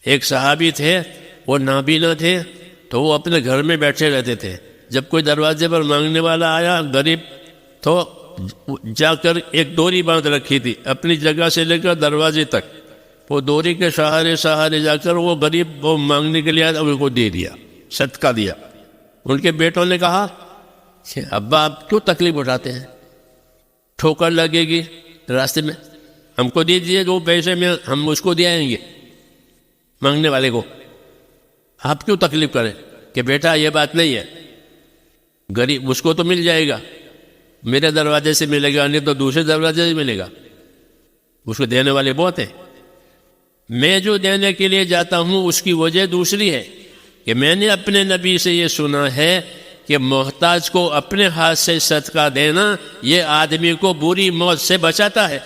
ایک صحابی تھے، وہ نابینا تھے، تو وہ اپنے گھر میں بیٹھے رہتے تھے. جب کوئی دروازے پر مانگنے والا آیا غریب، تو جا کر ایک ڈوری باندھ رکھی تھی اپنی جگہ سے لے کر دروازے تک، وہ ڈوری کے سہارے جا کر وہ غریب وہ مانگنے کے لیے آیا، ان کو دے دیا، صدقہ دیا. ان کے بیٹوں نے کہا کہ ابا آپ کیوں تکلیف اٹھاتے ہیں، ٹھوکر لگے گی راستے میں، ہم کو دے دیجیے جو پیسے میں ہم اس کو دے آئیں گے مانگنے والے کو، آپ کیوں تکلیف کریں. کہ بیٹا یہ بات نہیں ہے، غریب اس کو تو مل جائے گا، میرے دروازے سے ملے گا، نہیں تو دوسرے دروازے سے ملے گا، اس کو دینے والے بہت ہیں. میں جو دینے کے لیے جاتا ہوں اس کی وجہ دوسری ہے کہ میں نے اپنے نبی سے یہ سنا ہے کہ محتاج کو اپنے ہاتھ سے صدقہ دینا یہ آدمی کو بری موت سے بچاتا ہے.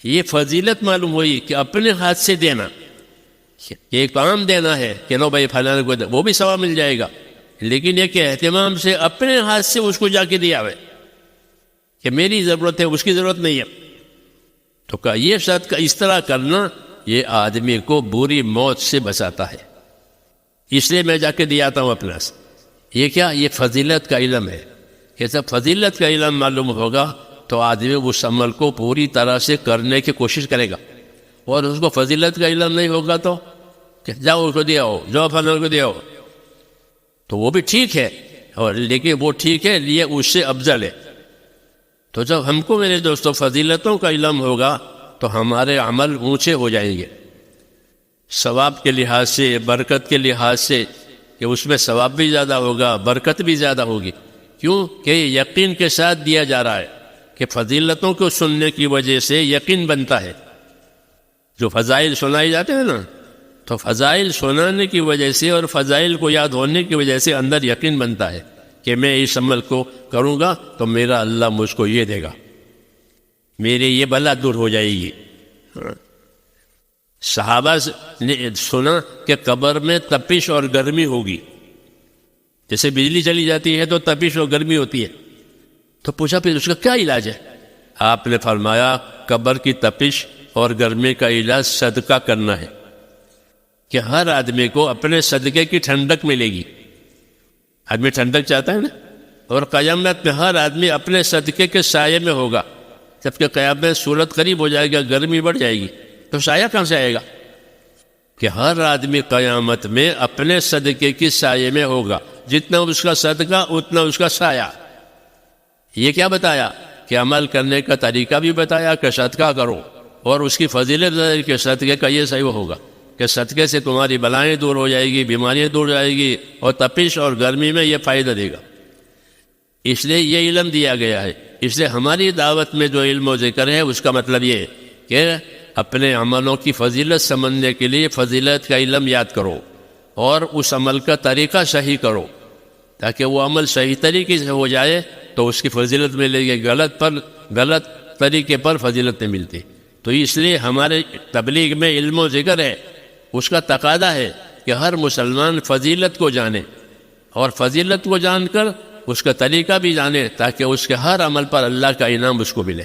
یہ فضیلت معلوم ہوئی کہ اپنے ہاتھ سے دینا، ایک کام دینا ہے کہ لو بھائی فلاں کو وہ بھی ثواب مل جائے گا، لیکن یہ کہ اہتمام سے اپنے ہاتھ سے اس کو جا کے دیا ہوئے کہ میری ضرورت ہے اس کی ضرورت نہیں ہے. تو کہ یہ صدقہ اس طرح کرنا یہ آدمی کو بری موت سے بچاتا ہے، اس لیے میں جا کے دیا آتا ہوں اپنا سے. یہ کیا، یہ فضیلت کا علم ہے. یہ سب فضیلت کا علم معلوم ہوگا تو آدمی اس عمل کو پوری طرح سے کرنے کی کوشش کرے گا. اور اس کو فضیلت کا علم نہیں ہوگا تو کہ جاؤ اس کو دیا ہو، جاؤ فلاں کو دیا ہو، تو وہ بھی ٹھیک ہے، اور لیکن وہ ٹھیک ہے لیے اس سے افضل ہے. تو جب ہم کو میرے دوستوں فضیلتوں کا علم ہوگا تو ہمارے عمل اونچے ہو جائیں گے، ثواب کے لحاظ سے، برکت کے لحاظ سے، کہ اس میں ثواب بھی زیادہ ہوگا، برکت بھی زیادہ ہوگی. کیوں کہ یقین کے ساتھ دیا جا رہا ہے کہ فضیلتوں کو سننے کی وجہ سے یقین بنتا ہے. جو فضائل سنائی جاتے ہیں نا، تو فضائل سنانے کی وجہ سے اور فضائل کو یاد ہونے کی وجہ سے اندر یقین بنتا ہے کہ میں اس عمل کو کروں گا تو میرا اللہ مجھ کو یہ دے گا، میرے یہ بلا دور ہو جائے گی. صحابہ نے سنا کہ قبر میں تپش اور گرمی ہوگی، جیسے بجلی چلی جاتی ہے تو تپش اور گرمی ہوتی ہے. تو پوچھا پھر اس کا کیا علاج ہے؟ آپ نے فرمایا قبر کی تپش اور گرمی کا علاج صدقہ کرنا ہے، کہ ہر آدمی کو اپنے صدقے کی ٹھنڈک ملے گی. آدمی ٹھنڈک چاہتا ہے نا، اور قیامت میں ہر آدمی اپنے صدقے کے سائے میں ہوگا. جب کہ قیامت میں صورت قریب ہو جائے گا، گرمی بڑھ جائے گی، تو سایہ کہاں سے آئے گا؟ کہ ہر آدمی قیامت میں اپنے صدقے کی سائے میں ہوگا، جتنا اس کا صدقہ اتنا اس کا سایہ. یہ کیا بتایا؟ کہ عمل کرنے کا طریقہ بھی بتایا کہ صدقہ کرو، اور اس کی فضیلت کہ صدقے کا یہ صحیح ہوگا کہ صدقے سے تمہاری بلائیں دور ہو جائے گی، بیماریاں دور ہو جائے گی، اور تپش اور گرمی میں یہ فائدہ دے گا. اس لیے یہ علم دیا گیا ہے. اس لیے ہماری دعوت میں جو علم و ذکر ہے اس کا مطلب یہ ہے کہ اپنے عملوں کی فضیلت سمجھنے کے لیے فضیلت کا علم یاد کرو، اور اس عمل کا طریقہ صحیح کرو، تاکہ وہ عمل صحیح طریقے سے ہو جائے تو اس کی فضیلت ملے گی، غلط طریقے پر فضیلت نہیں ملتی. تو اس لیے ہمارے تبلیغ میں علم و ذکر ہے، اس کا تقاضا ہے کہ ہر مسلمان فضیلت کو جانے، اور فضیلت کو جان کر اس کا طریقہ بھی جانے، تاکہ اس کے ہر عمل پر اللہ کا انعام اس کو ملے.